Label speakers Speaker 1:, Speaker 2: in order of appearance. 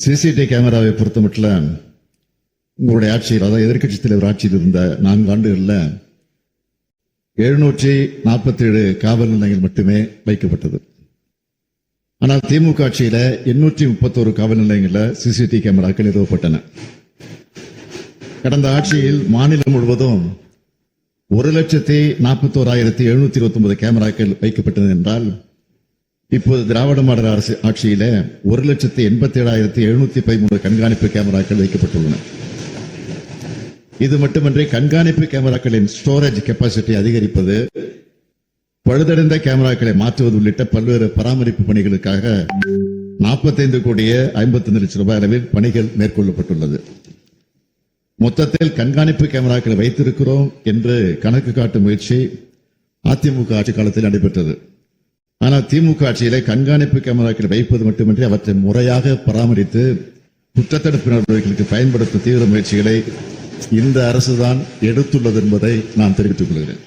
Speaker 1: CCTV கேமராவை பொறுத்தமட்டில் உங்களுடைய ஆட்சியில், அதாவது எதிர்க்கட்சித் தலைவர் ஆட்சியில் இருந்த 4 ஆண்டுகளில் 747 காவல் நிலையங்கள் மட்டுமே வைக்கப்பட்டது. ஆனால் திமுக ஆட்சியில் 831 காவல் நிலையங்களில் சிசிடிவி கேமராக்கள் நிறுவப்பட்டன. கடந்த ஆட்சியில் மாநிலம் முழுவதும் 1,41,729 கேமராக்கள் வைக்கப்பட்டது என்றால், இப்போது திராவிட மாடல் அரசு ஆட்சியில 1,87,713 கண்காணிப்பு கேமராக்கள் வைக்கப்பட்டுள்ளன. இது மட்டுமன்றி கண்காணிப்பு கேமராக்களின் ஸ்டோரேஜ் கெப்பாசிட்டி அதிகரிப்பது, பழுதடைந்த கேமராக்களை மாற்றுவது உள்ளிட்ட பல்வேறு பராமரிப்பு பணிகளுக்காக 45,55 லட்சம் ரூபாய் அளவில் பணிகள் மேற்கொள்ளப்பட்டுள்ளது. மொத்தத்தில் கண்காணிப்பு கேமராக்களை வைத்திருக்கிறோம் என்று கணக்கு காட்டும் முயற்சி அதிமுக ஆட்சி காலத்தில் நடைபெற்றது. ஆனால் திமுக ஆட்சியிலே கண்காணிப்பு கேமராக்களை வைப்பது மட்டுமின்றி அவற்றை முறையாக பராமரித்து குற்றத்தடுப்பு நடவடிக்கைகளுக்கு பயன்படுத்தும் தீவிர முயற்சிகளை இந்த அரசுதான் எடுத்துள்ளது என்பதை நான் தெரிவித்துக் கொள்கிறேன்.